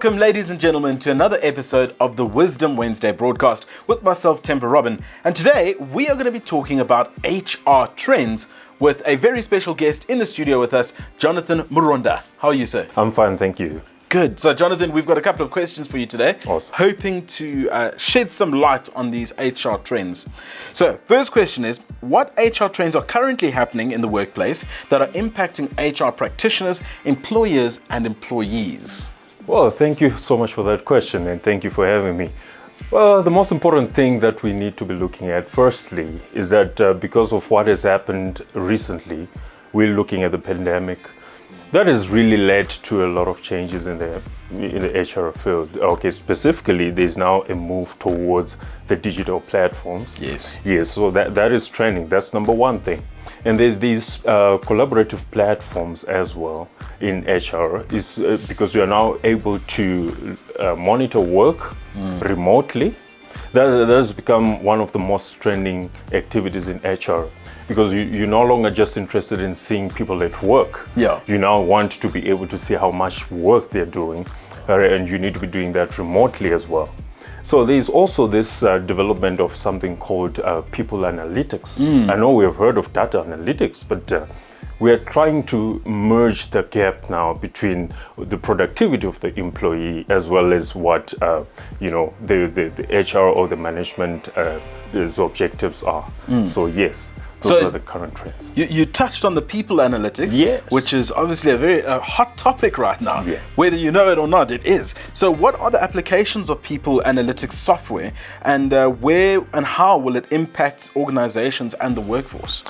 Welcome, ladies and gentlemen, to another episode of the Wisdom Wednesday broadcast with myself, Temper Robin. And today we are going to be talking about HR trends with a very special guest in the studio with us, Jonathan Muronda. How are you, sir? I'm fine, thank you. Good. So, Jonathan, we've got a couple of questions for you today. Awesome. Hoping to shed some light on these HR trends. So, first question is, what HR trends are currently happening in the workplace that are impacting HR practitioners, employers, and employees? Well, thank you so much for that question, and thank you for having me. Well, the most important thing that we need to be looking at, firstly, is that because of what has happened recently, we're looking at the pandemic. That has really led to a lot of changes in the HR field. Okay, specifically, there's now a move towards the digital platforms. Yes. Yes, so that is trending. That's number one thing. And there's these collaborative platforms as well in HR, is because you are now able to monitor work remotely. That has become one of the most trending activities in HR. Because you're no longer just interested in seeing people at work. Yeah. You now want to be able to see how much work they're doing, and you need to be doing that remotely as well. So there's also this development of something called people analytics. I know we have heard of data analytics, but we are trying to merge the gap now between the productivity of the employee as well as what the HR or the management objectives are. So yes. Those are the current trends. You touched on the people analytics, yes, which is obviously a very hot topic right now. Yeah. Whether you know it or not, it is. So what are the applications of people analytics software, and where and how will it impact organizations and the workforce?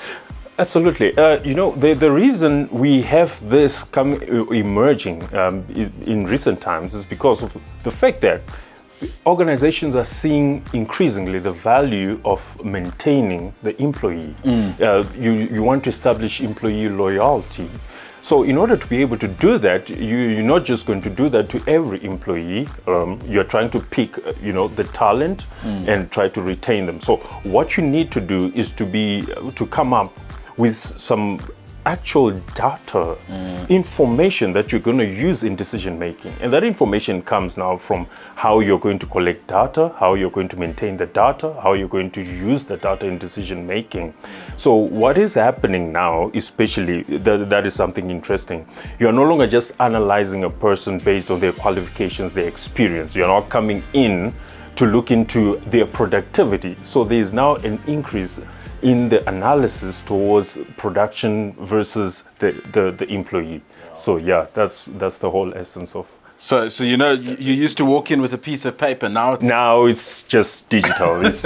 Absolutely. The reason we have this emerging in recent times is because of the fact that organizations are seeing increasingly the value of maintaining the employee. You want to establish employee loyalty. So in order to be able to do that, you're not just going to do that to every employee. You're trying to pick, the talent and try to retain them. So what you need to do is to come up with some actual data, information that you're going to use in decision making. And that information comes now from how you're going to collect data, how you're going to maintain the data, how you're going to use the data in decision making. So what is happening now, especially, that is something interesting. You're no longer just analyzing a person based on their qualifications, their experience. You're not coming in to look into their productivity. So there's now an increase in the analysis towards production versus the employee. So yeah, that's the whole essence of. So you used to walk in with a piece of paper. Now it's just digital. It's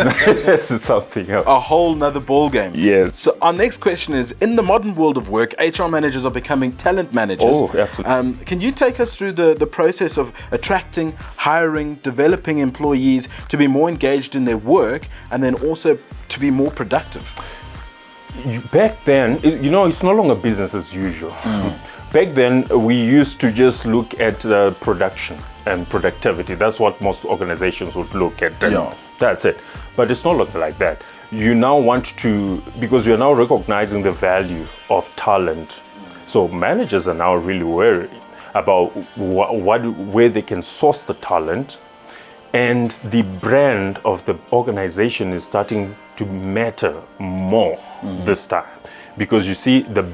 something else. A whole nother ball game. Yes. So our next question is: in the modern world of work, HR managers are becoming talent managers. Oh, absolutely. Can you take us through the process of attracting, hiring, developing employees to be more engaged in their work, and then also to be more productive? Back then, it's no longer business as usual. Back then, we used to just look at production and productivity. That's what most organizations would look at. And that's it. But it's no longer like that. You now want to, because you're now recognizing the value of talent. So managers are now really worried about where they can source the talent. And the brand of the organization is starting to matter more this time. Because you see, the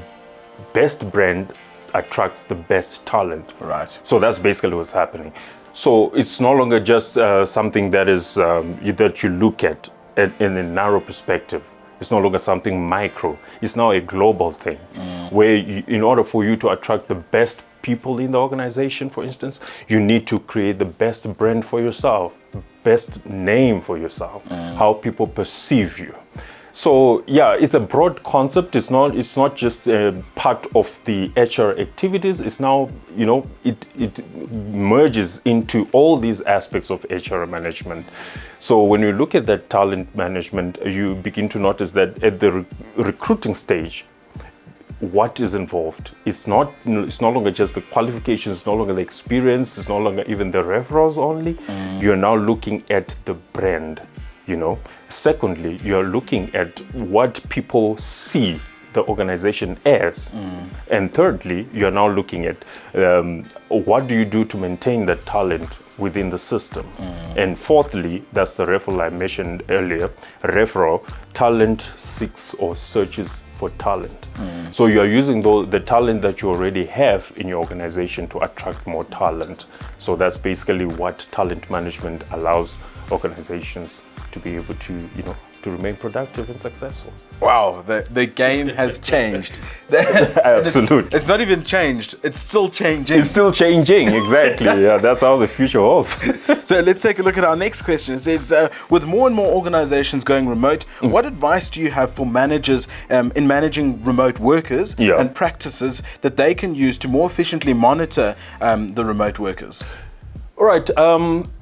best brand attracts the best talent. Right. So that's basically what's happening. So it's no longer just something that is that you look at in a narrow perspective. It's no longer something micro. It's now a global thing, where in order for you to attract the best people in the organization, for instance, you need to create the best brand for yourself, best name for yourself, how people perceive you. So yeah, it's a broad concept. It's not just a part of the HR activities. It's now, it merges into all these aspects of HR management. So when you look at that talent management, you begin to notice that at the recruiting stage, what is involved? It's no longer just the qualifications, it's no longer the experience, it's no longer even the referrals only. You're now looking at the brand. Secondly, you're looking at what people see the organization as. And thirdly, you're now looking at what do you do to maintain that talent within the system. And fourthly, that's the referral I mentioned earlier, referral, talent seeks or searches for talent. So you're using the talent that you already have in your organization to attract more talent. So that's basically what talent management allows organizations to be able to, to remain productive and successful. Wow, the game has changed. Absolutely. It's not even changed, it's still changing. It's still changing, exactly. Yeah, that's how the future holds. So let's take a look at our next question. It says, with more and more organizations going remote, what advice do you have for managers in managing remote workers and practices that they can use to more efficiently monitor the remote workers? All right.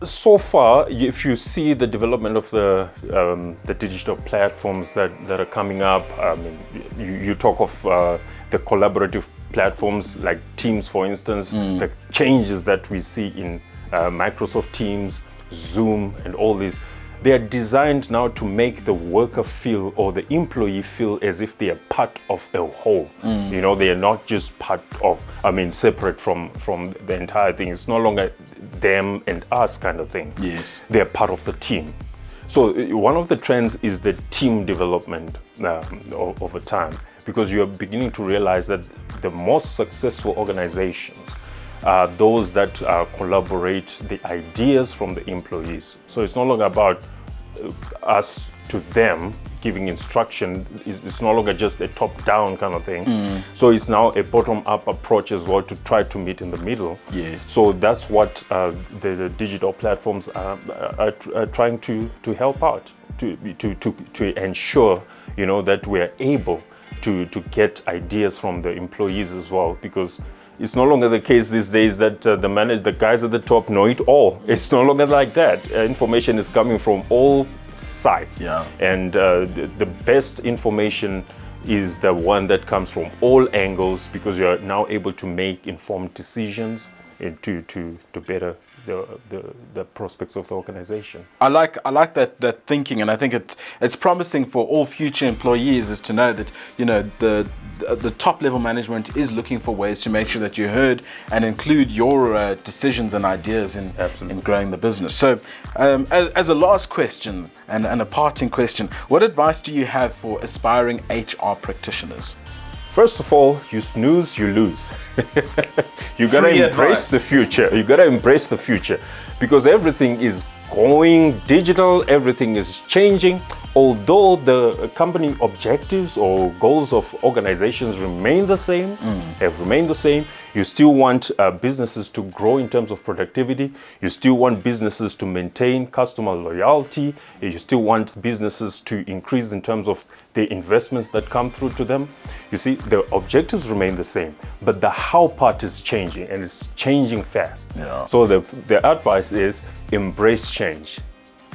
So far, if you see the development of the digital platforms that are coming up, you talk of the collaborative platforms like Teams, for instance, the changes that we see in Microsoft Teams, Zoom, and all these. They are designed now to make the worker feel or the employee feel as if they are part of a whole. They are not just part of, separate from the entire thing. It's no longer them and us kind of thing. Yes. They are part of the team. So one of the trends is the team development over time, because you're beginning to realize that the most successful organizations are those that collaborate the ideas from the employees. So it's no longer about us to them giving instruction. It's no longer just a top-down kind of thing. So it's now a bottom-up approach as well to try to meet in the middle. Yes. So that's what the digital platforms are trying to help out, to ensure, that we're able to get ideas from the employees as well, because it's no longer the case these days that the guys at the top know it all. It's no longer like that. Information is coming from all sides. Yeah. And the best information is the one that comes from all angles, because you're now able to make informed decisions to better the prospects of the organization. I like that thinking, and I think it's promising for all future employees is to know that the top level management is looking for ways to make sure that you're heard and include your decisions and ideas in growing the business. So as a last question and a parting question, what advice do you have for aspiring HR practitioners? First of all, you snooze, you lose. You gotta embrace the future. You gotta embrace the future, because everything is going digital, everything is changing. Although the company objectives or goals of organizations remain the same, have remained the same, you still want businesses to grow in terms of productivity. You still want businesses to maintain customer loyalty. You still want businesses to increase in terms of the investments that come through to them. You see, the objectives remain the same, but the how part is changing, and it's changing fast. Yeah. So the advice is embrace change.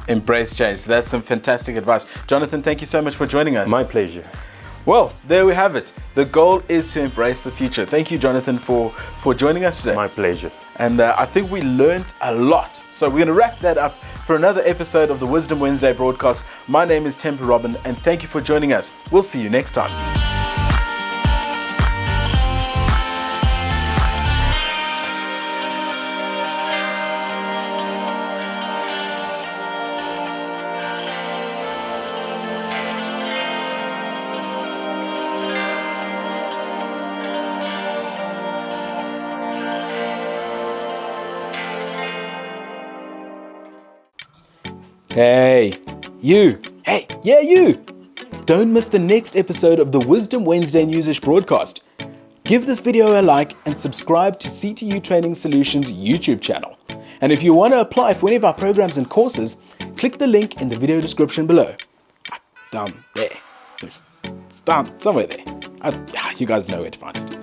Embrace change. So that's some fantastic advice. Jonathan, thank you so much for joining us. My pleasure. Well, there we have it. The goal is to embrace the future. Thank you, Jonathan, for joining us today. My pleasure. And I think we learned a lot. So we're going to wrap that up for another episode of the Wisdom Wednesday broadcast. My name is Temper Robin, and thank you for joining us. We'll see you next time. Hey, you. Hey, yeah, you. Don't miss the next episode of the Wisdom Wednesday Newsish broadcast. Give this video a like and subscribe to CTU Training Solutions YouTube channel. And if you want to apply for any of our programs and courses, click the link in the video description below. Down there. It's down somewhere there. You guys know where to find it.